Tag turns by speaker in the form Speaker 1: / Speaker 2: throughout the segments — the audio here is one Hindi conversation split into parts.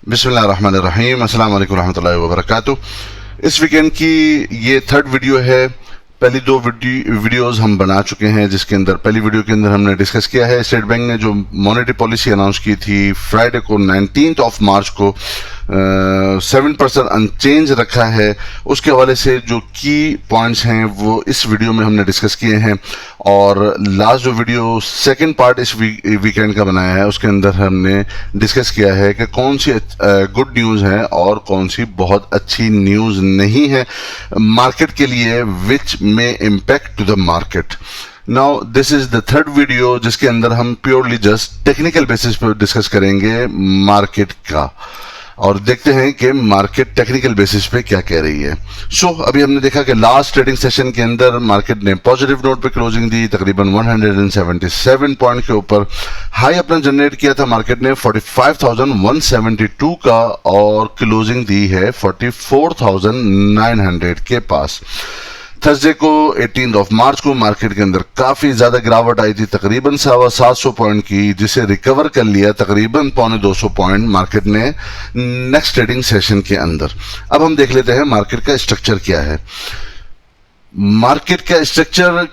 Speaker 1: बिस्मिल्लाहिर्रहमानिर्रहीम, अस्सलाम वालेकुम रहमतुल्लाहि व बरकातुहू। इस वीकेंड की ये थर्ड वीडियो है। पहली दो वीडियोस हम बना चुके हैं, जिसके अंदर पहली वीडियो के अंदर हमने डिस्कस किया है स्टेट बैंक ने जो मॉनेटरी पॉलिसी अनाउंस की थी फ्राइडे को 19 मार्च को 7% अनचेंज रखा है। उसके हवाले से जो की पॉइंट्स हैं वो इस वीडियो में हमने डिस्कस किए हैं। और लास्ट जो वीडियो सेकंड पार्ट इस वीकेंड का बनाया है उसके अंदर हमने डिस्कस किया है कि कौन सी गुड न्यूज़ है और कौन सी बहुत अच्छी न्यूज़ नहीं है मार्केट के लिए, which may impact to the market. Now this is the third video जिसके अंदर हम प्योरली जस्ट टेक्निकल बेसिस पर डिस्कस करेंगे मार्केट का और देखते हैं कि मार्केट टेक्निकल बेसिस पे क्या कह रही है। अभी हमने देखा कि लास्ट ट्रेडिंग सेशन के अंदर मार्केट ने पॉजिटिव नोट पे क्लोजिंग दी, तकरीबन 177 पॉइंट के ऊपर हाई अपना जनरेट किया था मार्केट ने 45,172 का और क्लोजिंग दी है 44,900 के पास। थर्सडे को 18 मार्च को मार्केट के अंदर काफी ज्यादा गिरावट आई थी, तकरीबन 750 पॉइंट की, जिसे रिकवर कर लिया तकरीबन 250 पॉइंट मार्केट ने नेक्स्ट ट्रेडिंग सेशन के अंदर। अब हम देख लेते हैं मार्केट का स्ट्रक्चर क्या है। मार्केट का स्ट्रक्चर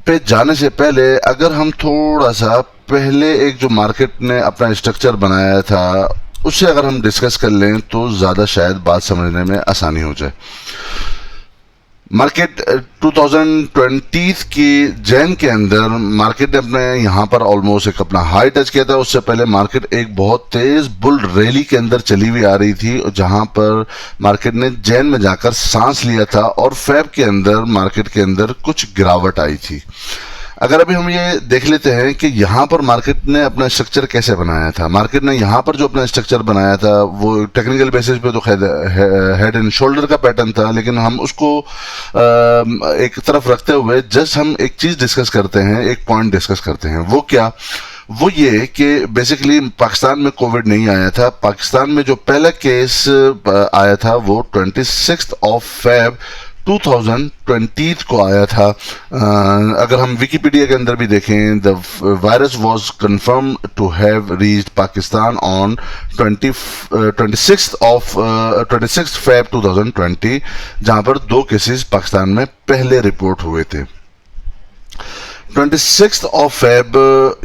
Speaker 1: पे जाने से पहले अगर हम थोड़ा सा पहले एक जो मार्केट ने अपना स्ट्रक्चर बनाया था उससे अगर हम डिस्कस कर लें तो ज्यादा शायद बात समझने में आसानी हो जाए। मार्केट 2020 की जैन के अंदर मार्केट ने अपने यहाँ पर ऑलमोस्ट एक अपना हाई टच किया था। उससे पहले मार्केट एक बहुत तेज बुल रैली के अंदर चली हुई आ रही थी, जहां पर मार्केट ने जैन में जाकर सांस लिया था और फेब के अंदर मार्केट के अंदर कुछ गिरावट आई थी। अगर अभी हम ये देख लेते हैं कि यहाँ पर मार्केट ने अपना स्ट्रक्चर कैसे बनाया था। मार्केट ने यहाँ पर जो अपना स्ट्रक्चर बनाया था वो टेक्निकल बेसिस पे तो हेड एंड शोल्डर का पैटर्न था, लेकिन हम उसको एक तरफ रखते हुए जस्ट हम एक चीज डिस्कस करते हैं, एक पॉइंट डिस्कस करते हैं। वो क्या? वो ये कि बेसिकली पाकिस्तान में कोविड नहीं आया था। पाकिस्तान में जो पहला केस आया था वो 26 फेब 2020 को आया था। अगर हम विकिपीडिया के अंदर भी देखें, the virus was confirm to have reached Pakistan on 26 Feb 2020, जहां पर 2 केसेस पाकिस्तान में पहले रिपोर्ट हुए थे। 26 फेब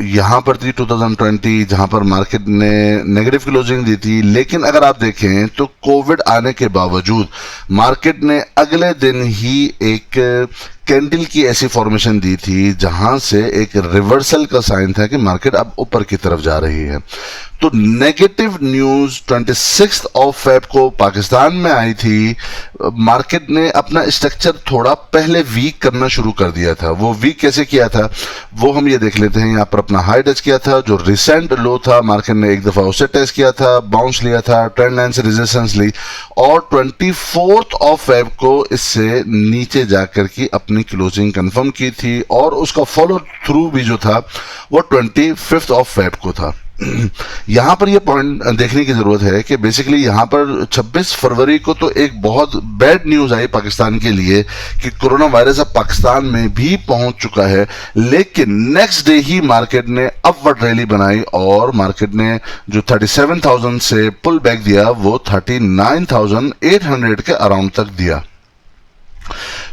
Speaker 1: यहाँ पर थी 2020, जहां पर मार्केट ने नेगेटिव क्लोजिंग दी थी। लेकिन अगर आप देखें तो कोविड आने के बावजूद मार्केट ने अगले दिन ही एक कैंडल की ऐसी फॉर्मेशन दी थी जहां से एक रिवर्सल का साइन था कि मार्केट अब ऊपर की तरफ जा रही है। तो नेगेटिव न्यूज 26 फेब को पाकिस्तान में आई थी। मार्केट ने अपना स्ट्रक्चर थोड़ा पहले वीक करना शुरू कर दिया था। वो वीक कैसे किया था वो हम ये देख लेते हैं। यहाँ पर अपना हाई टच किया था, जो रिसेंट लो था मार्केट ने एक दफा उसे टेस्ट किया था, बाउंस लिया था, ट्रेंड लाइन से रेजिस्टेंस ली और 24 फेब को इससे नीचे जाकर की अपनी क्लोजिंग कंफर्म की थी और उसका फॉलो थ्रू भी जो था वो 25 फेब को था। यहां पर यह पॉइंट देखने की जरूरत है कि बेसिकली यहां पर 26 फरवरी को तो एक बहुत बैड न्यूज आई पाकिस्तान के लिए कि कोरोना वायरस अब पाकिस्तान में भी पहुंच चुका है। लेकिन नेक्स्ट डे ही मार्केट ने अपवर्ड रैली बनाई और मार्केट ने जो 37,000 से पुल बैक दिया वो 39,800 के अराउंड तक दिया।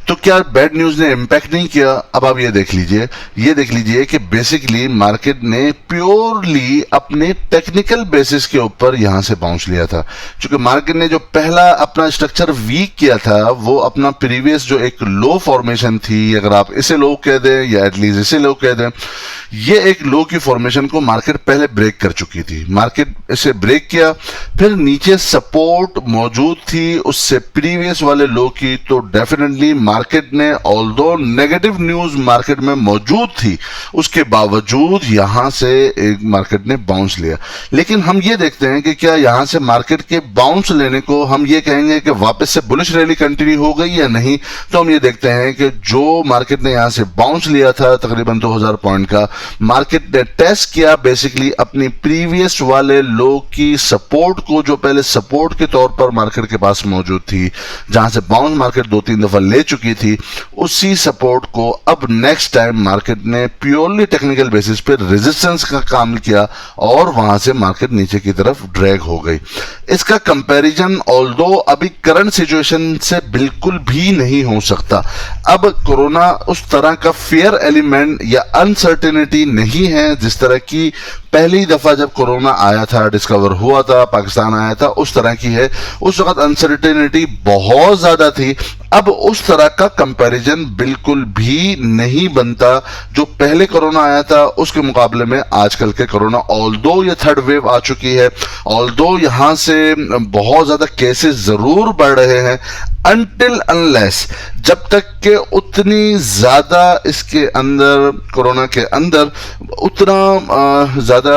Speaker 1: तो क्या बैड न्यूज ने इंपैक्ट नहीं किया? अब आप ये देख लीजिए कि बेसिकली मार्केट ने प्योरली अपने टेक्निकल बेसिस के ऊपर यहां से बाउंस लिया था। क्योंकि मार्केट ने जो पहला अपना स्ट्रक्चर वीक किया था वो अपना प्रीवियस जो एक लो फॉर्मेशन थी, अगर आप इसे लो कह दें या एटलीस्ट इसे लो कह दें, ये एक लो की फॉर्मेशन को मार्केट पहले ब्रेक कर चुकी थी। मार्केट इसे ब्रेक किया, फिर नीचे सपोर्ट मौजूद थी उससे प्रीवियस वाले लो की। तो डेफिनेटली मार्केट ने ऑल्दो नेगेटिव न्यूज मार्केट में मौजूद थी उसके बावजूद यहां से एक मार्केट ने बाउंस लिया। लेकिन हम ये देखते हैं कि क्या यहां से मार्केट के बाउंस लेने को हम ये कहेंगे कि वापस से बुलिश रैली कंटिन्यू हो गई या नहीं। तो हम ये देखते हैं कि जो मार्केट ने यहां से बाउंस लिया था तकरीबन 2000 पॉइंट का, मार्केट ने टेस्ट किया बेसिकली अपनी प्रीवियस वाले लो की सपोर्ट को, जो पहले सपोर्ट के तौर पर मार्केट के पास मौजूद थी, जहां से बाउंस मार्केट 2-3 दफा ले चुकी थी, उसी सपोर्ट को अब नेक्स्ट टाइम मार्केट ने प्योरली टेक्निकल बेसिस पे रेजिस्टेंस का काम किया और वहां से मार्केट नीचे की तरफ ड्रैग हो गई। इसका कंपैरिजन ऑल्दो अभी करंट सिचुएशन से बिल्कुल भी नहीं हो सकता। अब कोरोना उस तरह का फेयर एलिमेंट या अनसर्टेनिटी नहीं है जिस तरह की पहली दफा जब कोरोना आया था, डिस्कवर हुआ था, पाकिस्तान आया था, उस तरह की है। उस वक्त अनसर्टेनिटी बहुत ज्यादा थी। अब उस तरह का कंपैरिजन बिल्कुल भी नहीं बनता जो पहले कोरोना आया था उसके मुकाबले में आजकल के कोरोना। ऑल्दो ये थर्ड वेव आ चुकी है, ऑल्दो यहां से बहुत ज्यादा केसेस जरूर बढ़ रहे हैं, अनटिल अनलेस जब तक के उतनी ज्यादा इसके अंदर कोरोना के अंदर उतना ज्यादा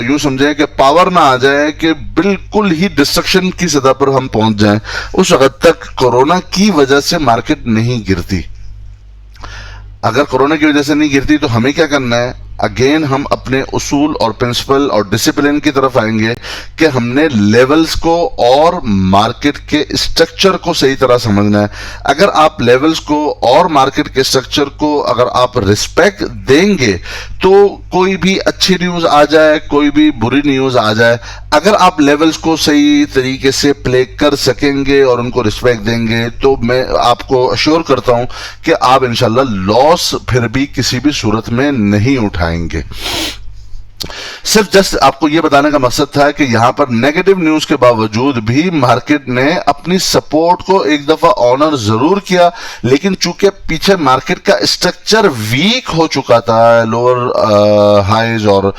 Speaker 1: यूं समझें कि पावर ना आ जाए कि बिल्कुल ही डिस्ट्रक्शन की सतह पर हम पहुंच जाएं, उस वक्त तक कोरोना की वजह से मार्केट नहीं गिरती। अगर कोरोना की वजह से नहीं गिरती तो हमें क्या करना है? अगेन हम अपने उसूल और प्रिंसिपल और डिसिप्लिन की तरफ आएंगे कि हमने लेवल्स को और मार्केट के स्ट्रक्चर को सही तरह समझना है। अगर आप लेवल्स को और मार्केट के स्ट्रक्चर को अगर आप रिस्पेक्ट देंगे तो कोई भी अच्छी न्यूज आ जाए, कोई भी बुरी न्यूज आ जाए, अगर आप लेवल्स को सही तरीके से प्ले कर सकेंगे और उनको रिस्पेक्ट देंगे तो मैं आपको अश्योर करता हूं कि आप इंशाल्लाह लॉस फिर भी किसी भी सूरत में नहीं उठाएंगे। सिर्फ जस्ट आपको यह बताने का मकसद था कि यहां पर नेगेटिव न्यूज के बावजूद भी मार्केट ने अपनी सपोर्ट को एक दफा ऑनर जरूर किया, लेकिन चूंकि पीछे मार्केट का स्ट्रक्चर वीक हो चुका था, लोअर हाईज और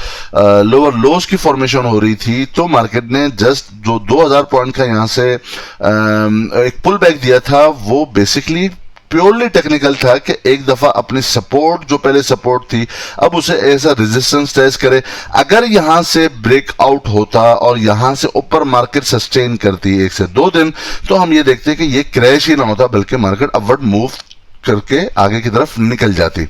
Speaker 1: लोअर लोज की फॉर्मेशन हो रही थी, तो मार्केट ने जस्ट जो 2000 पॉइंट का यहां से एक पुल बैक दिया था वो बेसिकली प्योरली टेक्निकल था कि एक दफा अपनी सपोर्ट जो पहले सपोर्ट थी अब उसे ऐसा रेजिस्टेंस टेस्ट करे। अगर यहां से ब्रेकआउट होता और यहां से ऊपर मार्केट सस्टेन करती 1 से 2 दिन तो हम ये देखते कि ये क्रैश ही ना होता बल्कि मार्केट अपवर्ड मूव करके आगे की तरफ निकल जाती।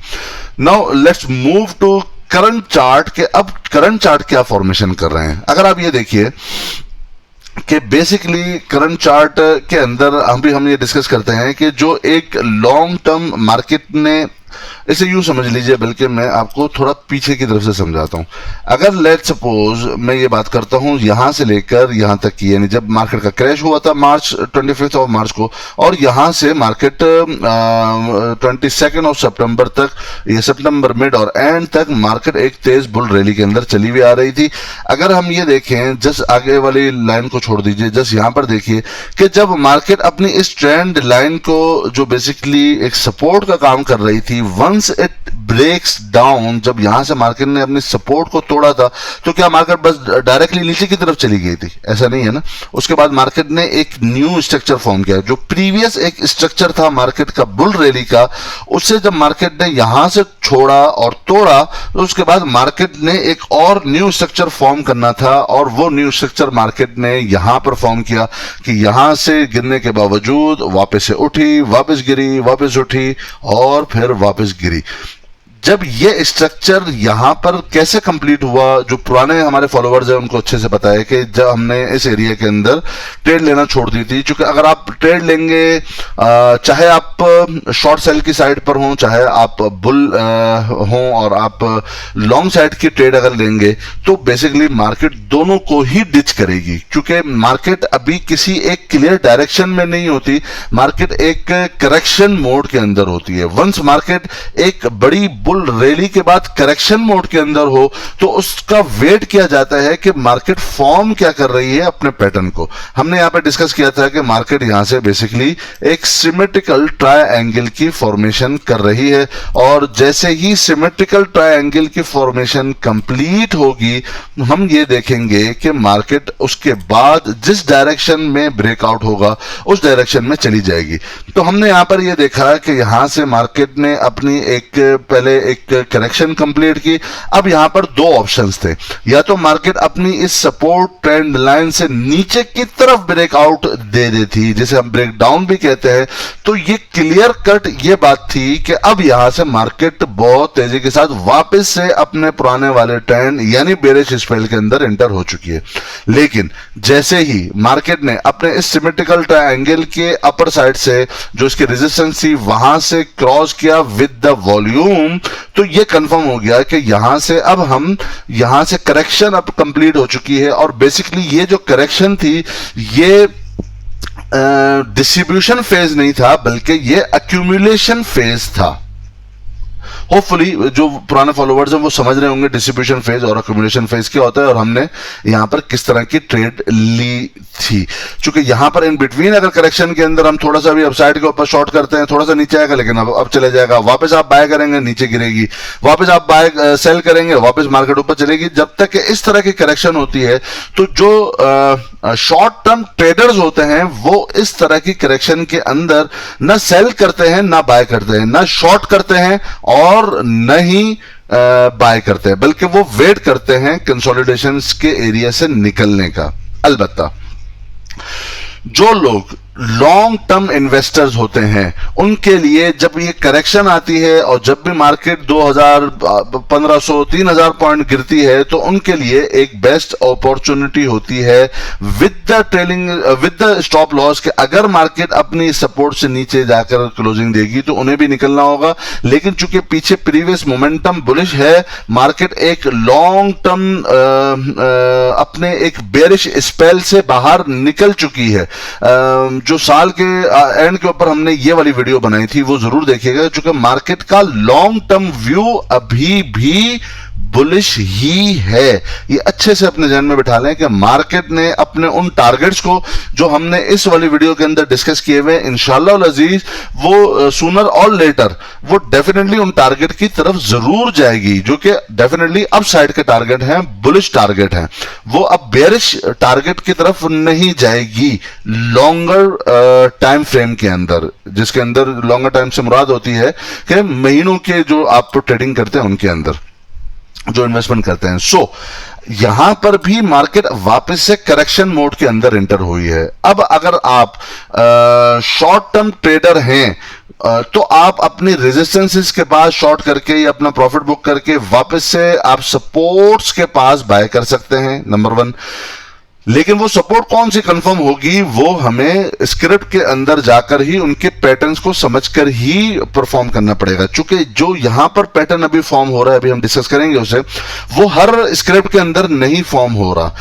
Speaker 1: Now let's move to current chart के अब करंट चार्ट क्या फॉर्मेशन कर रहे हैं। अगर आप ये देखिए कि बेसिकली करंट चार्ट के अंदर हम ये डिस्कस करते हैं कि जो एक लॉन्ग टर्म मार्केट ने, इसे यूं समझ लीजिए, बल्कि मैं आपको थोड़ा पीछे की तरफ से समझाता हूं। अगर लेट सपोज मैं ये बात करता हूं यहां से लेकर यहां तक की, यानी जब मार्केट का क्रैश हुआ था मार्च 25 ऑफ मार्च को, और यहां से मार्केट 22 ऑफ सितंबर तक, ये सितंबर मिड और एंड तक मार्केट एक तेज बुल रैली के अंदर चली हुई आ रही थी। अगर हम ये देखें, जस्ट आगे वाली लाइन को छोड़ दीजिए, जस्ट यहां पर देखिए कि जब मार्केट अपनी इस ट्रेंड लाइन को जो बेसिकली एक सपोर्ट का काम कर रही थी, वंस इट ब्रेक्स डाउन, जब यहां से मार्केट ने अपनी सपोर्ट को तोड़ा था तो क्या मार्केट बस डायरेक्टली नीचे की तरफ चली गई थी? ऐसा नहीं है ना। उसके बाद मार्केट ने एक न्यू स्ट्रक्चर फॉर्म किया। जो प्रीवियस एक स्ट्रक्चर था मार्केट का बुल रैली का, उससे जब मार्केट ने यहां से छोड़ा और तोड़ा तो उसके बाद मार्केट ने एक और न्यू स्ट्रक्चर फॉर्म करना था, और वो न्यू स्ट्रक्चर मार्केट ने यहां पर फॉर्म किया कि यहां से गिरने के बावजूद वापस से उठी, वापस गिरी, वापस उठी और फिर वापस गिरी। जब ये स्ट्रक्चर यहां पर कैसे कंप्लीट हुआ, जो पुराने हमारे फॉलोअर्स हैं उनको अच्छे से पता है कि जब हमने इस एरिया के अंदर ट्रेड लेना छोड़ दी थी, क्योंकि अगर आप ट्रेड लेंगे, चाहे आप शॉर्ट सेल की साइड पर हों, चाहे आप बुल हों और आप लॉन्ग साइड की ट्रेड अगर लेंगे, तो बेसिकली मार्केट दोनों को ही डिच करेगी, क्योंकि मार्केट अभी किसी एक क्लियर डायरेक्शन में नहीं होती, मार्केट एक करेक्शन मोड के अंदर होती है। वंस मार्केट एक बड़ी रैली के बाद करेक्शन मोड के अंदर हो तो उसका वेट किया जाता है कि मार्केट फॉर्म क्या कर रही है अपने पैटर्न को। हमने यहां पे डिस्कस किया था कि मार्केट यहां से बेसिकली एक सिमेट्रिकल ट्रायंगल की फॉर्मेशन कर रही है, और जैसे ही सिमेट्रिकल ट्रायंगल की फॉर्मेशन कंप्लीट होगी हम ये देखेंगे कि मार्केट उसके बाद जिस डायरेक्शन में ब्रेकआउट होगा उस डायरेक्शन में चली जाएगी। तो हमने यहां पर यह देखा कि यहां से मार्केट ने अपनी एक पहले एक करेक्शन कंप्लीट की। अब यहां पर दो ऑप्शंस थे, या तो मार्केट अपनी इस सपोर्ट ट्रेंड लाइन से नीचे की तरफ ब्रेकआउट दे देती, जिसे हम ब्रेक डाउन भी कहते हैं। तो ये क्लियर कट ये बात थी कि अब यहां से मार्केट बहुत तेजी के साथ वापस से अपने पुराने वाले ट्रेंड यानी बेरिश स्पेल के अंदर एंटर हो चुकी है। लेकिन जैसे ही मार्केट ने अपने इस सिमेट्रिकल ट्रायंगल के अपर साइड से जो इसकी रेजिस्टेंस थी वहां से क्रॉस किया विद द वॉल्यूम, तो ये कंफर्म हो गया कि यहां से अब हम यहां से करेक्शन अब कंप्लीट हो चुकी है। और बेसिकली ये जो करेक्शन थी ये डिस्ट्रीब्यूशन फेज नहीं था, बल्कि ये एक्यूमुलेशन फेज था। होपफुली जो पुराने फॉलोवर्स हैं वो समझ रहे होंगे डिस्ट्रीब्यूशन फेज और एक्यूमुलेशन फेज क्या होता है और हमने यहां पर किस तरह की ट्रेड ली थी। चूंकि यहां पर इन बिटवीन अगर करेक्शन के अंदर हम थोड़ा सा भी अपसाइड के ऊपर शॉर्ट करते हैं, थोड़ा सा नीचे आएगा लेकिन अब चले जाएगा, वापस आप बाय करेंगे नीचे गिरेगी, वापस आप बाय सेल करेंगे वापस मार्केट ऊपर चलेगी। जब तक कि इस तरह की करेक्शन होती है तो जो शॉर्ट टर्म ट्रेडर्स होते हैं वो इस तरह की करेक्शन के अंदर ना सेल करते हैं ना बाय करते हैं, ना शॉर्ट करते हैं और न ही बाय करते हैं, बल्कि वो वेट करते हैं कंसोलिडेशन के एरिया से निकलने का। अलबत्ता जो लोग लॉन्ग टर्म इन्वेस्टर्स होते हैं उनके लिए जब ये करेक्शन आती है और जब भी मार्केट 2000 1500 3000 पॉइंट गिरती है तो उनके लिए एक बेस्ट अपॉर्चुनिटी होती है with the trailing with the stop loss के अगर मार्केट अपनी सपोर्ट से नीचे जाकर क्लोजिंग देगी तो उन्हें भी निकलना होगा। लेकिन चूंकि पीछे प्रीवियस मोमेंटम बुलिश है, मार्केट एक लॉन्ग टर्म अपने एक बेरिश स्पेल से बाहर निकल चुकी है। जो साल के एंड के ऊपर हमने ये वाली वीडियो बनाई थी वो जरूर देखिएगा, क्योंकि मार्केट का लॉन्ग टर्म व्यू अभी भी बुलिश ही है। ये अच्छे से अपने ध्यान में बिठा लें कि मार्केट ने अपने उन टारगेट्स को जो हमने इस वाली वीडियो के अंदर डिस्कस किए हुए इंशाल्लाह अजीज वो सूनर और लेटर वो डेफिनेटली उन टारगेट की तरफ जरूर जाएगी, जो कि डेफिनेटली अप साइड के टारगेट हैं, बुलिश टारगेट हैं। वो अब बेरिश टारगेट की तरफ नहीं जाएगी लॉन्गर टाइम फ्रेम के अंदर, जिसके अंदर लॉन्गर टाइम से मुराद होती है कि महीनों के जो आप ट्रेडिंग करते हैं उनके अंदर जो इन्वेस्टमेंट करते हैं। सो यहां पर भी मार्केट वापस से करेक्शन मोड के अंदर एंटर हुई है। अब अगर आप शॉर्ट टर्म ट्रेडर हैं तो आप अपनी रेजिस्टेंसेस के पास शॉर्ट करके या अपना प्रॉफिट बुक करके वापस से आप सपोर्ट्स के पास बाय कर सकते हैं, नंबर 1। लेकिन वो सपोर्ट कौन सी कंफर्म होगी वो हमें स्क्रिप्ट के अंदर जाकर ही उनके पैटर्न्स को समझकर ही परफॉर्म करना पड़ेगा। चूंकि जो यहां पर पैटर्न अभी फॉर्म हो रहा है, अभी हम डिस्कस करेंगे उसे, वो हर स्क्रिप्ट के अंदर नहीं फॉर्म हो रहा।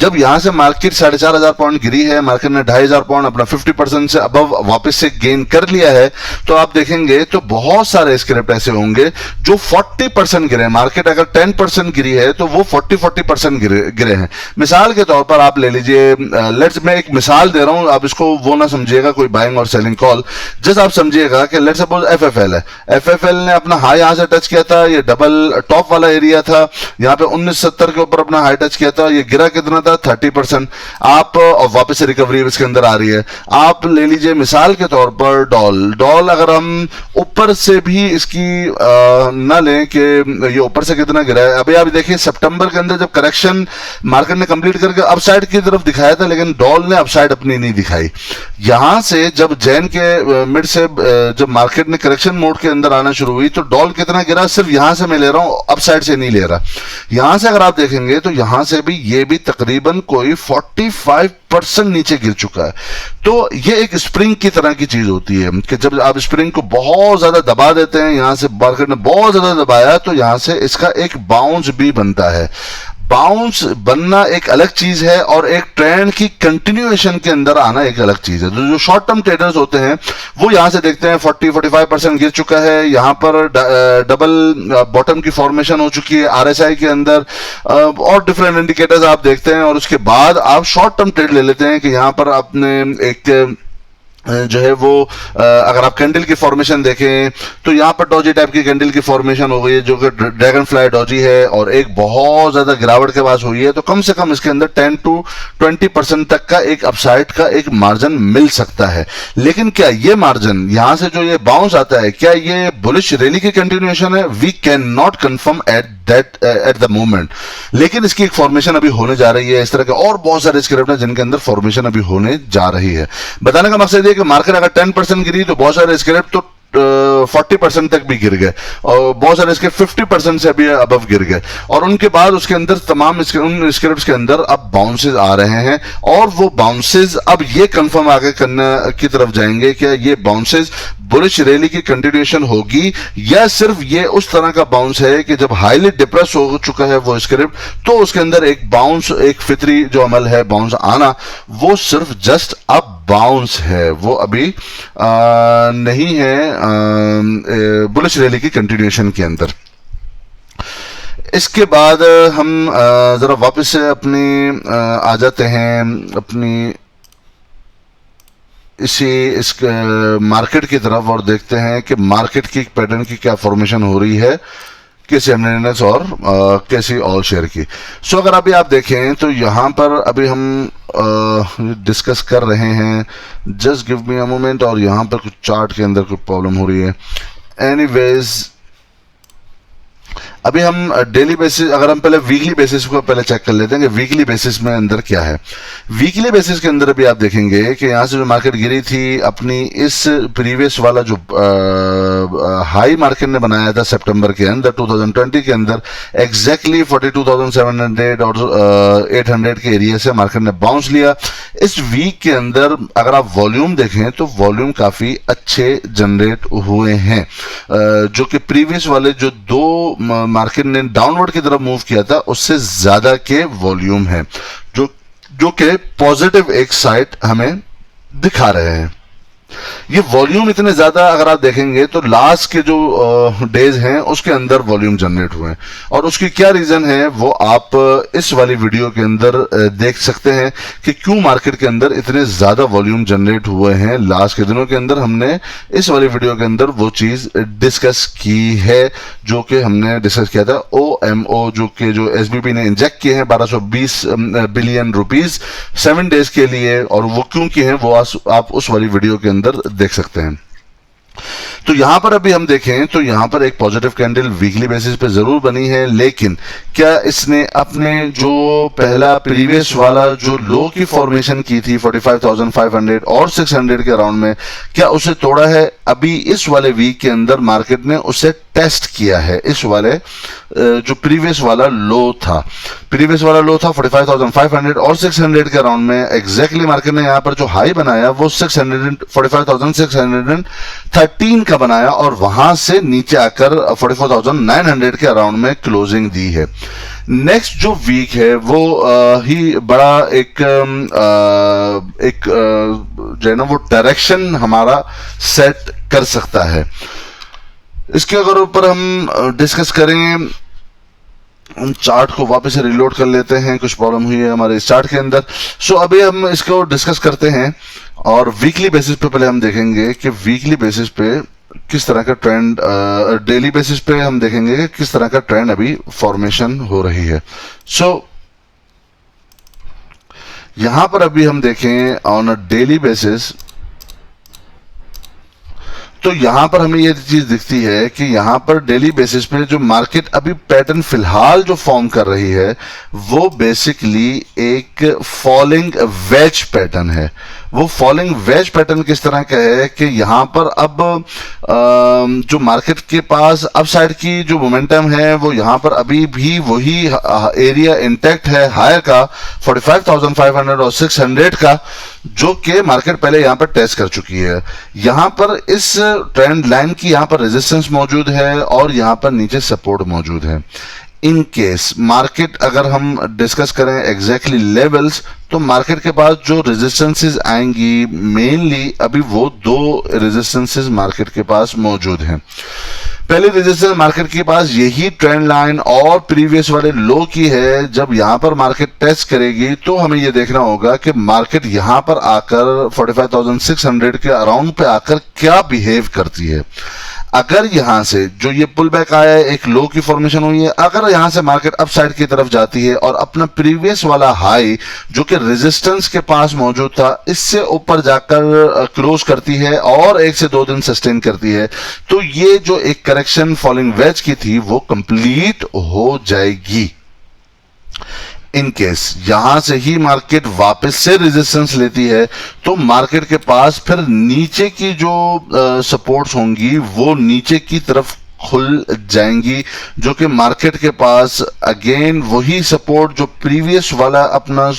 Speaker 1: जब यहां से मार्केट 4500 पॉइंट गिरी है, मार्केट ने 2500 पॉइंट अपना 50% से अबव वापस से गेन कर लिया है, तो आप देखेंगे तो बहुत सारे स्क्रिप्ट ऐसे होंगे जो 40% गिरे। मार्केट अगर 10% गिरी है तो वो 40% गिरे हैं। मिसाल के तौर पर आप ले लीजिए, लेट्स मैं एक मिसाल दे रहा हूं, आप इसको वो ना समझिएगा कोई बाइंग और सेलिंग कॉल, जस्ट आप समझिएगा कि लेट्स सपोज एफएफएल है, एफएफएल ने अपना हाई यहां से टच किया था, ये डबल टॉप वाला एरिया था, यहां पे 1970 के ऊपर अपना हाई टच किया था, ये गिरा कितना 30%। आप और वापस से रिकवरी इसके अंदर आ रही है। आप ले लीजिए मिसाल के तौर पर डॉल अगर हम ऊपर से भी इसकी ना लें कि ये ऊपर से कितना गिरा है, अभी आप देखिए सितंबर के अंदर जब करेक्शन मार्केट ने कंप्लीट करके अपसाइड की तरफ दिखाया था, लेकिन डॉल ने अपसाइड अपनी नहीं दिखाई। यहां से जब जैन के मिड से जब मार्केट ने करेक्शन मोड के अंदर आना शुरू हुई तो डॉल कितना गिरा, सिर्फ यहां से मैं ले रहा हूं, अपसाइड से नहीं ले रहा। यहां से अगर आप देखेंगे तो यहां से भी ये भी तकरीबन कोई 45% नीचे गिर चुका है। तो ये एक स्प्रिंग की तरह की चीज होती है कि जब आप स्प्रिंग को बहुत ज्यादा दबा देते हैं, यहां से मार्केट ने बहुत ज्यादा दबाया तो यहां से इसका एक बाउंस भी बनता है। बाउंस बनना एक अलग चीज है और एक ट्रेंड की कंटिन्यूएशन के अंदर आना एक अलग चीज है। तो जो शॉर्ट टर्म ट्रेडर्स होते हैं वो यहां से देखते हैं 40-45% गिर चुका है, यहां पर डबल बॉटम की फॉर्मेशन हो चुकी है आरएसआई के अंदर, और डिफरेंट इंडिकेटर्स आप देखते हैं और उसके बाद आप शॉर्ट टर्म ट्रेड ले लेते हैं कि यहां पर आपने एक जो है वो अगर आप कैंडल की फॉर्मेशन देखें तो यहाँ पर डॉजी टाइप की कैंडल की फॉर्मेशन हो गई है जो कि ड्रैगन फ्लाई डॉजी है, और एक बहुत ज्यादा गिरावट के पास हुई है, तो कम से कम इसके अंदर 10 to 20% तक का एक अपसाइड का एक मार्जिन मिल सकता है। लेकिन क्या ये मार्जिन यहाँ से जो ये बाउंस आता है, क्या ये बुलिश रैली की कंटिन्यूएशन है? We can not confirm at the moment, लेकिन इसकी एक फॉर्मेशन अभी होने जा रही है। इस तरह के और बहुत सारे स्क्रिप्ट हैं जिनके अंदर फॉर्मेशन अभी होने जा रही है। बताने का मकसद ये कि मार्केट अगर 10% गिरी तो बहुत सारे स्क्रिप्ट तो 40% तक भी गिर गए, और बहुत सारे इसके 50% से भी अबव गिर गए, और उनके बाद उसके अंदर तमाम उन स्क्रिप्ट्स के अंदर अब बाउंसेस आ रहे हैं, और वो बाउंसेस अब ये कंफर्म आगे करने की तरफ जाएंगे कि ये बाउंसेस बुलिश रैली की कंटिन्यूएशन होगी या सिर्फ ये उस तरह का बाउंस है कि जब हाईली डिप्रेस हो चुका है वो स्क्रिप्ट, तो उसके अंदर एक बाउंस, एक फितरी जो अमल है बाउंस आना, वो सिर्फ जस्ट अब बाउंस है, वो अभी नहीं है बुलिश रैली की कंटिन्यूएशन के अंदर। इसके बाद हम जरा वापस से अपनी आ जाते हैं अपनी इस मार्केट की तरफ, और देखते हैं कि मार्केट की पैटर्न की क्या फॉर्मेशन हो रही है, कैसी इंडेक्स और कैसी ऑल शेयर की। सो अगर अभी आप देखें तो यहाँ पर अभी हम डिस्कस कर रहे हैं, just give me a moment, और यहाँ पर कुछ चार्ट के अंदर कुछ प्रॉब्लम हो रही है। एनीवेज अभी हम डेली बेसिस, अगर हम पहले वीकली बेसिस को पहले चेक कर लेते हैं कि वीकली बेसिस में अंदर क्या है। वीकली बेसिस के अंदर अभी आप देखेंगे कि यहाँ से जो मार्केट गिरी थी अपनी इस प्रीवियस वाला जो हाई मार्केट ने बनाया था सितंबर के अंदर 2020 के अंदर, एग्जैक्टली 42,700 और 800 के एरिया से मार्केट ने बाउंस लिया। इस वीक के अंदर अगर आप वॉल्यूम देखें तो वॉल्यूम काफी अच्छे जनरेट हुए हैं, जो कि प्रीवियस वाले जो दो मार्केट ने डाउनवर्ड की तरफ मूव किया था उससे ज्यादा के वॉल्यूम है, जो कि पॉजिटिव एक साइड हमें दिखा रहे हैं। ये वॉल्यूम इतने ज्यादा अगर आप देखेंगे तो लास्ट के जो डेज हैं उसके अंदर वॉल्यूम जनरेट हुए हैं, और उसकी क्या रीजन है वो आप इस वाली वीडियो के अंदर देख सकते हैं कि क्यों मार्केट के अंदर इतने ज्यादा वॉल्यूम जनरेट हुए हैं लास्ट के दिनों के अंदर। हमने इस वाली वीडियो के अंदर वो चीज डिस्कस की है जो कि हमने डिस्कस किया था OMO, जो SBP ने इंजेक्ट किए हैं 1220 बिलियन रुपीस 7 डेज के लिए, और वो क्यों किए हैं वो आप उस वाली वीडियो के अंदर देख सकते हैं। तो यहां पर अभी हम देखें तो यहां पर एक पॉजिटिव कैंडल वीकली बेसिस पे जरूर बनी है, लेकिन क्या इसने अपने जो पहला प्रीवियस वाला जो लो की फॉर्मेशन की थी 45,500 और 600 के अराउंड में, क्या उसे तोड़ा है? अभी इस वाले वीक के अंदर मार्केट ने उसे टेस्ट किया है। इस वाले जो प्रीवियस वाला लो था 45,500 और 600 के अराउंड में, एग्जैक्टली मार्केट ने यहां पर जो हाई बनाया वो 45,613 का बनाया, और वहां से नीचे आकर 44,900 के अराउंड में क्लोजिंग दी है। नेक्स्ट जो वीक है वो ही बड़ा एक जो है ना वो डायरेक्शन हमारा सेट कर सकता है। इसके अगर ऊपर हम डिस्कस करें, हम चार्ट को वापस से रिलोड कर लेते हैं, कुछ प्रॉब्लम हुई है हमारे इस चार्ट के अंदर। सो अभी हम इसको डिस्कस करते हैं, और वीकली बेसिस पे पहले हम देखेंगे कि वीकली बेसिस पे किस तरह का ट्रेंड, डेली बेसिस पे हम देखेंगे कि किस तरह का ट्रेंड अभी फॉर्मेशन हो रही है। सो यहां पर अभी हम देखें ऑन अ डेली बेसिस, तो यहां पर हमें ये चीज दिखती है कि यहां पर डेली बेसिस पे जो मार्केट अभी पैटर्न फिलहाल जो फॉर्म कर रही है वो बेसिकली एक फॉलिंग वेज पैटर्न है। वो फॉलिंग वेज पैटर्न किस तरह का है कि यहां पर अब जो मार्केट के पास अपसाइड की जो मोमेंटम है वो यहां पर अभी भी वही एरिया इंटैक्ट है हायर का 45,500 और 600 का, जो कि मार्केट पहले यहां पर टेस्ट कर चुकी है। यहां पर इस ट्रेंड लाइन की यहां पर रेजिस्टेंस मौजूद है और यहां पर नीचे सपोर्ट मौजूद है। इन केस मार्केट अगर हम डिस्कस करें एग्जैक्टली लेवल्स, तो मार्केट के पास जो रेजिस्टेंसेस आएंगी मेनली अभी वो दो रेजिस्टेंसेस मार्केट के पास मौजूद हैं। पहली रेजिस्टेंस मार्केट के पास यही ट्रेंड लाइन और प्रीवियस वाले लो की है। जब यहां पर मार्केट टेस्ट करेगी तो हमें यह देखना होगा कि मार्केट यहां पर आकर 45,600 के अराउंड पे आकर क्या बिहेव करती है। अगर यहां से जो ये पुल बैक आया है, एक लो की फॉर्मेशन हुई है, अगर यहां से मार्केट अप साइड की तरफ जाती है और अपना प्रीवियस वाला हाई जो कि रेजिस्टेंस के पास मौजूद था इससे ऊपर जाकर क्लोज करती है और 1 से 2 दिन सस्टेन करती है, तो ये जो एक करेक्शन फॉलिंग वेज की थी वो कंप्लीट हो जाएगी। इन केस यहां से ही मार्केट वापस से रेजिस्टेंस लेती है तो मार्केट के पास फिर नीचे की जो सपोर्ट्स होंगी वो नीचे की तरफ खुल जाएंगी, जो कि मार्केट के पास अगेन वही सपोर्ट जो प्रीवियस वाला अपना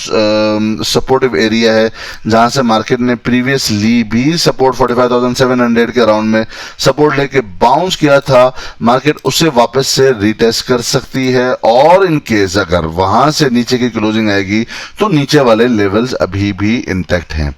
Speaker 1: सपोर्टिव एरिया है, जहां से मार्केट ने प्रीवियसली भी सपोर्ट 45,700 के अराउंड में सपोर्ट लेके बाउंस किया था, मार्केट उसे वापस से रीटेस्ट कर सकती है। और इन केस अगर वहां से नीचे की क्लोजिंग आएगी तो नीचे वाले लेवल्स अभी भी इंटैक्ट हैं।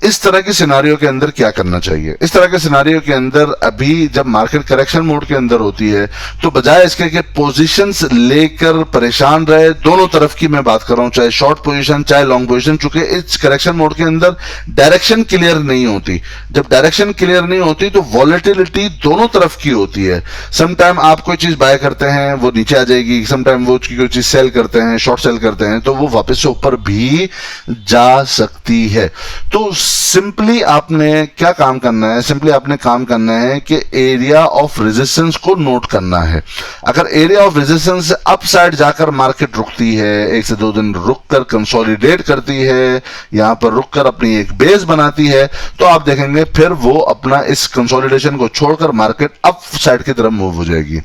Speaker 1: इस तरह के सिनारियो के अंदर क्या करना चाहिए? इस तरह के सिनारियो के अंदर अभी जब मार्केट करेक्शन मोड के अंदर होती है तो बजाय इसके कि पोजीशंस लेकर परेशान रहे, दोनों तरफ की मैं बात कर रहा हूं, चाहे शॉर्ट पोजीशन चाहे लॉन्ग पोजीशन, चूंकि इस करेक्शन मोड के अंदर डायरेक्शन क्लियर नहीं होती। जब डायरेक्शन क्लियर नहीं होती तो वॉलेटिलिटी दोनों तरफ की होती है। समटाइम आप कोई चीज बाय करते हैं वो नीचे आ जाएगी, समटाइम वो कोई चीज सेल करते हैं, शॉर्ट सेल करते हैं तो वो वापस से ऊपर भी जा सकती है। तो सिंपली आपने क्या काम करना है? सिंपली आपने काम करना है कि एरिया ऑफ रेजिस्टेंस को नोट करना है। अगर एरिया ऑफ रेजिस्टेंस से अप साइड जाकर मार्केट रुकती है, 1 से 2 दिन रुककर कंसोलिडेट करती है, यहां पर रुककर अपनी एक बेस बनाती है, तो आप देखेंगे फिर वो अपना इस कंसोलिडेशन को छोड़कर मार्केट अप साइड की तरफ मूव हो जाएगी।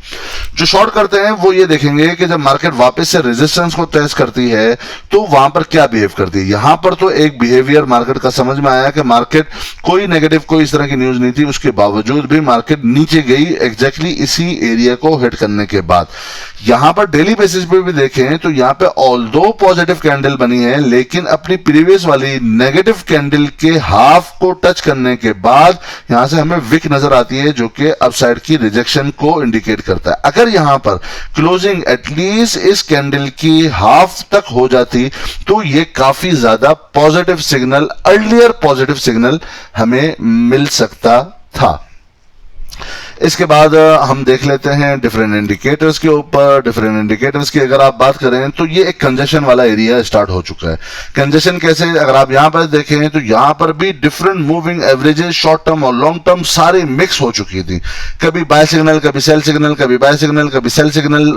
Speaker 1: जो शॉर्ट करते हैं वो ये देखेंगे कि जब मार्केट वापस से रेजिस्टेंस को टेस्ट करती है तो वहां पर क्या बिहेव करती है। यहां पर तो एक बिहेवियर मार्केट का समझ में आया कि मार्केट कोई नेगेटिव कोई इस तरह की न्यूज नहीं थी, उसके बावजूद भी मार्केट नीचे गई एग्जैक्टली इसी एरिया को हिट करने के बाद। यहां पर डेली बेसिस पे भी देखें तो यहां पे ऑल्दो पॉजिटिव कैंडल बनी है लेकिन अपनी प्रीवियस वाली नेगेटिव कैंडल के हाफ को टच करने के बाद यहां से हमें विक नजर आती है जो कि अपसाइड की रिजेक्शन को इंडिकेट करता है। अगर यहां पर क्लोजिंग एटलीस्ट इस कैंडल की हाफ तक हो जाती तो ये काफी ज्यादा positive signal, earlier positive signal हमें मिल सकता था। इसके बाद हम देख लेते हैं डिफरेंट इंडिकेटर्स के ऊपर। डिफरेंट इंडिकेटर्स की अगर आप बात करें तो ये एक कंजेशन वाला एरिया स्टार्ट हो चुका है। कंजेशन कैसे? अगर आप यहां पर देखें तो यहां पर भी different moving averages short term और लॉन्ग टर्म सारी मिक्स हो चुकी थी। कभी बाय सिग्नल, कभी सेल सिग्नल, कभी बाय सिग्नल, कभी सेल सिग्नल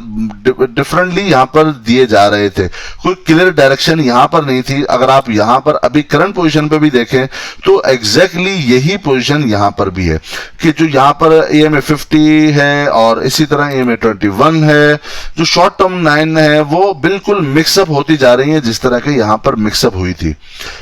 Speaker 1: डिफरेंटली यहां पर दिए जा रहे थे। कोई क्लियर डायरेक्शन यहां पर नहीं थी। अगर आप यहां पर अभी करंट पोजीशन पे भी देखें तो एग्जैक्टली यही पोजीशन यहां पर भी है कि जो यहां पर EMA 50 है और इसी तरह EMA 21 है, जो शॉर्ट टर्म 9 है वो बिल्कुल मिक्सअप होती जा रही है जिस तरह के यहां पर मिक्सअप हुई थी।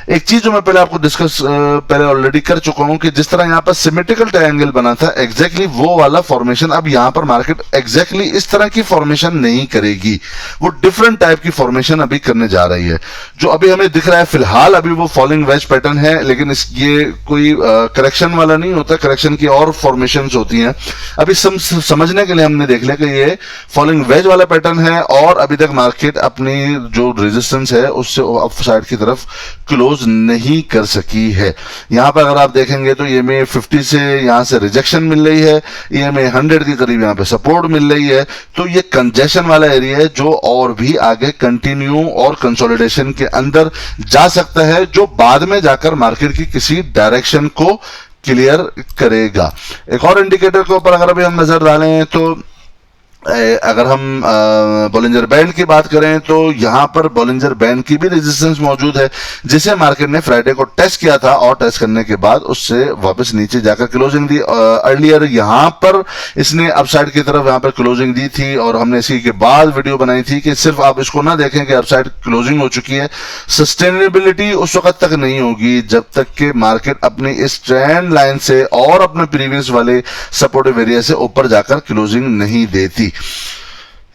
Speaker 1: एक चीज जो मैं पहले आपको डिस्कस पहले ऑलरेडी कर चुका हूं कि जिस तरह यहां पर सिमेट्रिकल ट्रायंगल बना था, एग्जैक्टली वो वाला फॉर्मेशन अब यहां पर मार्केट एग्जैक्टली इस तरह की फॉर्मेशन नहीं करेगी, वो डिफरेंट टाइप की फॉर्मेशन अभी करने जा रही है। जो अभी हमें दिख रहा है फिलहाल अभी वो फॉलिंग वेज पैटर्न है, लेकिन ये कोई करेक्शन वाला नहीं होता, करेक्शन की और फॉर्मेशंस होती हैं। अभी समझने के लिए हमने देख लिया कि ये फॉलिंग वेज वाला पैटर्न है और अभी तक मार्केट अपनी जो रेजिस्टेंस है उससे अप साइड की तरफ क्लोज नहीं कर सकी है। यहां पर अगर आप देखेंगे तो EMA 50 से यहां से रिजेक्शन मिल रही है, EMA 100 के करीब यहां पे सपोर्ट मिल रही है। तो ये कंजेशन वाला एरिया है जो और भी आगे कंटिन्यू और कंसोलिडेशन के अंदर जा सकता है, जो बाद में जाकर मार्केट की किसी डायरेक्शन को क्लियर करेगा। एक और इंडिकेटर के ऊपर अगर अभी हम नजर डालें तो अगर हम बॉलिंजर बैंड की बात करें तो यहां पर बॉलिंजर बैंड की भी रेजिस्टेंस मौजूद है जिसे मार्केट ने फ्राइडे को टेस्ट किया था और टेस्ट करने के बाद उससे वापस नीचे जाकर क्लोजिंग दी। अर्लियर यहां पर इसने अपसाइड की तरफ यहां पर क्लोजिंग दी थी और हमने इसी के बाद वीडियो बनाई थी कि सिर्फ आप इसको ना देखें कि अपसाइड क्लोजिंग हो चुकी है, सस्टेनेबिलिटी उस वक्त तक नहीं होगी जब तक कि मार्केट अपनी इस ट्रेंड लाइन से और अपने प्रीवियस वाले सपोर्टिव एरिया से ऊपर जाकर क्लोजिंग नहीं देती।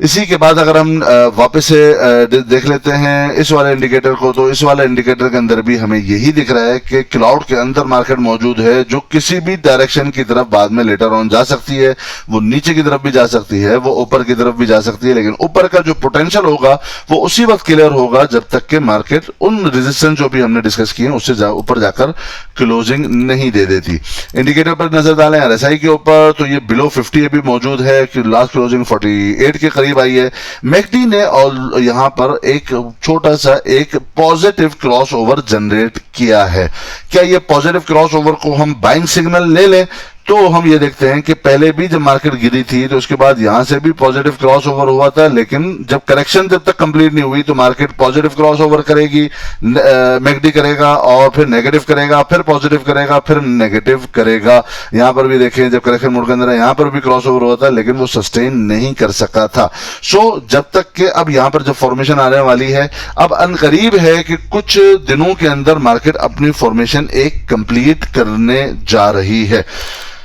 Speaker 1: इसी के बाद अगर हम वापस से देख लेते हैं इस वाले इंडिकेटर को, तो इस वाले इंडिकेटर के अंदर भी हमें यही दिख रहा है कि क्लाउड के अंदर मार्केट मौजूद है, जो किसी भी डायरेक्शन की तरफ बाद में लेटर ऑन जा सकती है। वो नीचे की तरफ भी जा सकती है, वो ऊपर की तरफ भी जा सकती है, लेकिन ऊपर का जो पोटेंशियल होगा वो उसी वक्त क्लियर होगा जब तक के मार्केट उन रेजिस्टेंस जो भी हमने डिस्कस किए उससे ऊपर जाकर क्लोजिंग नहीं दे देती। इंडिकेटर पर नजर डालें RSI के ऊपर, तो ये बिलो 50 अभी मौजूद है कि लास्ट क्लोजिंग 48 के करीब आई है। मैकडी ने और यहां पर एक छोटा सा एक पॉजिटिव क्रॉस ओवर जनरेट किया है। क्या ये पॉजिटिव क्रॉस ओवर को हम बाइंग सिग्नल ले लें? तो हम ये देखते हैं कि पहले भी जब मार्केट गिरी थी तो उसके बाद यहां से भी पॉजिटिव क्रॉस ओवर हुआ था, लेकिन जब करेक्शन जब तक कंप्लीट नहीं हुई तो मार्केट पॉजिटिव क्रॉस ओवर करेगी, मैकडी करेगा और फिर नेगेटिव करेगा, फिर पॉजिटिव करेगा, फिर नेगेटिव करेगा। यहां पर भी देखें जब करेक्शन मोड के अंदर यहां पर भी क्रॉस ओवर हुआ था, लेकिन वो सस्टेन नहीं कर सका था। सो जब तक के अब यहां पर जब फॉर्मेशन आने वाली है, अब अनकरीब है कि कुछ दिनों के अंदर मार्केट अपनी फॉर्मेशन एक कंप्लीट करने जा रही है।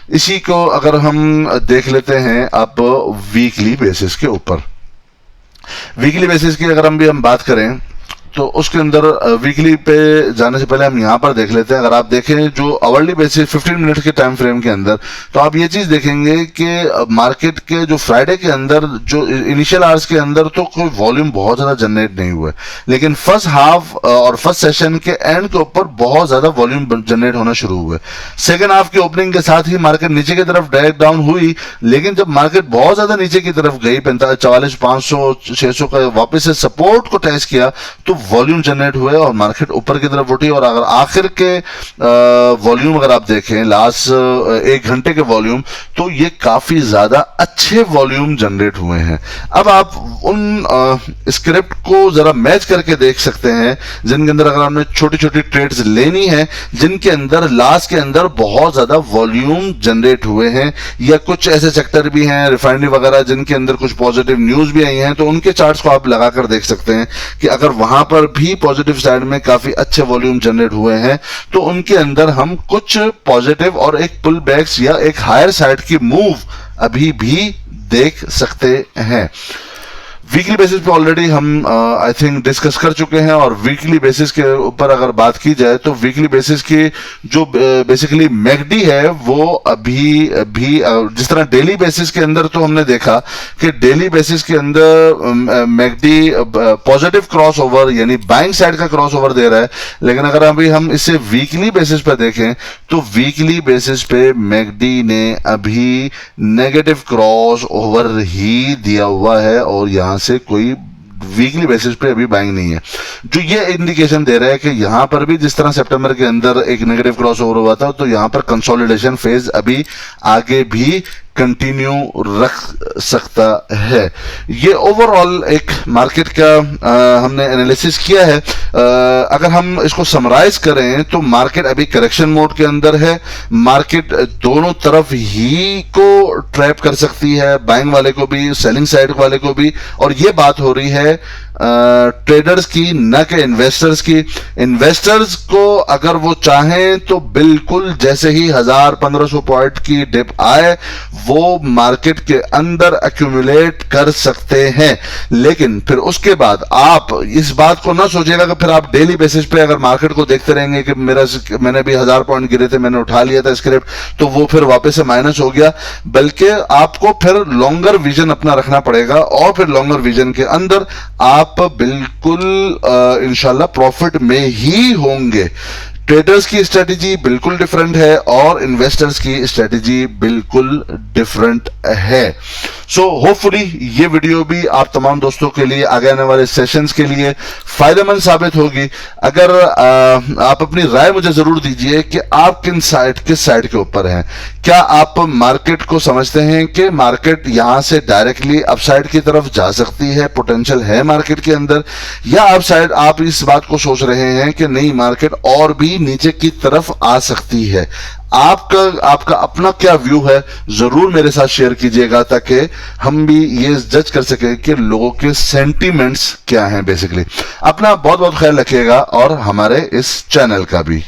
Speaker 1: इसी को अगर हम देख लेते हैं अब वीकली बेसिस के ऊपर, वीकली बेसिस की अगर हम बात करें तो उसके अंदर वीकली पे जाने से पहले हम यहां पर देख लेते हैं। अगर आप देखें जो आवरली बेसिस 15 मिनट के टाइम फ्रेम के अंदर, तो आप ये चीज देखेंगे कि मार्केट के जो फ्राइडे के अंदर जो इनिशियल आवर्स के अंदर तो कोई वॉल्यूम बहुत ज्यादा जनरेट नहीं हुआ, लेकिन फर्स्ट हाफ और फर्स्ट सेशन के एंड के ऊपर बहुत ज्यादा वॉल्यूम जनरेट होना शुरू हुआ। सेकेंड हाफ की ओपनिंग के साथ ही मार्केट नीचे की तरफ डायरेक्ट डाउन हुई, लेकिन जब मार्केट बहुत ज्यादा नीचे की तरफ गई 44,500 600 का वापस से सपोर्ट को टेस्ट किया तो वॉल्यूम जनरेट हुए और मार्केट ऊपर की तरफ उठी। और अगर आखिर के वॉल्यूम अगर आप देखें लास्ट 1 घंटे के वॉल्यूम, तो ये काफी ज्यादा अच्छे वॉल्यूम जनरेट हुए हैं। अब आप उन स्क्रिप्ट को जरा मैच करके देख सकते हैं जिनके अंदर अगर आपने छोटी छोटी ट्रेड्स लेनी है, जिनके अंदर लास्ट के अंदर बहुत ज्यादा वॉल्यूम जनरेट हुए हैं, या कुछ ऐसे सेक्टर भी हैं रिफाइनरी वगैरह जिनके अंदर कुछ पॉजिटिव न्यूज भी आई हैं, तो उनके चार्ट्स को आप लगाकर देख सकते हैं कि अगर वहां पर भी पॉजिटिव साइड में काफी अच्छे वॉल्यूम जनरेट हुए हैं, तो उनके अंदर हम कुछ पॉजिटिव और एक पुल बैक्स या एक हायर साइड की मूव अभी भी देख सकते हैं। वीकली बेसिस पे ऑलरेडी हम आई थिंक डिस्कस कर चुके हैं, और वीकली बेसिस के ऊपर अगर बात की जाए तो वीकली बेसिस की जो बेसिकली मैकडी है वो अभी भी जिस तरह डेली बेसिस के अंदर तो हमने देखा कि डेली बेसिस के अंदर मैकडी पॉजिटिव क्रॉस ओवर यानी बाइंग साइड का क्रॉस ओवर दे रहा है, लेकिन अगर अभी हम इसे वीकली बेसिस पे देखें तो वीकली बेसिस पे मैकडी ने अभी नेगेटिव क्रॉस ओवर ही दिया हुआ है और यहां से कोई वीकली बेसिस पे अभी बाइंग नहीं है, जो ये इंडिकेशन दे रहा है कि यहां पर भी जिस तरह सितंबर के अंदर एक नेगेटिव क्रॉस ओवर हुआ था, तो यहां पर कंसोलिडेशन फेज अभी आगे भी कंटिन्यू रख सकता है। ये ओवरऑल एक मार्केट का हमने एनालिसिस किया है। अगर हम इसको समराइज करें तो मार्केट अभी करेक्शन मोड के अंदर है, मार्केट दोनों तरफ ही को ट्रैप कर सकती है, बाइंग वाले को भी सेलिंग साइड वाले को भी, और ये बात हो रही है ट्रेडर्स की, न कि इन्वेस्टर्स की। इन्वेस्टर्स को अगर वो चाहें तो बिल्कुल जैसे ही 1000-1500 पॉइंट की डिप आए वो मार्केट के अंदर एक्यूमुलेट कर सकते हैं, लेकिन फिर उसके बाद आप इस बात को ना सोचिएगा कि फिर आप डेली बेसिस पे अगर मार्केट को देखते रहेंगे कि मैंने भी 1000 पॉइंट गिरे थे, मैंने उठा लिया था स्क्रिप्ट, तो वो फिर वापस से माइनस हो गया। बल्कि आपको फिर लॉन्गर विजन अपना रखना पड़ेगा, और फिर लॉन्गर विजन के अंदर आप बिल्कुल इंशाल्लाह प्रॉफिट में ही होंगे। ट्रेडर्स की स्ट्रेटेजी बिल्कुल डिफरेंट है और इन्वेस्टर्स की स्ट्रेटेजी बिल्कुल डिफरेंट है। सो होपफुली ये वीडियो भी आप तमाम दोस्तों के लिए आगे आने वाले सेशंस के लिए फायदेमंद साबित होगी। अगर आप अपनी राय मुझे जरूर दीजिए कि आप किस साइड के ऊपर हैं। क्या आप मार्केट को समझते हैं कि मार्केट यहां से डायरेक्टली अपसाइड की तरफ जा सकती है, पोटेंशियल है मार्केट के अंदर, या आप इस बात को सोच रहे हैं कि नहीं मार्केट और भी नीचे की तरफ आ सकती है। आपका अपना क्या व्यू है जरूर मेरे साथ शेयर कीजिएगा, ताकि हम भी ये जज कर सके कि लोगों के सेंटीमेंट्स क्या हैं। बेसिकली अपना बहुत बहुत ख्याल रखिएगा और हमारे इस चैनल का भी।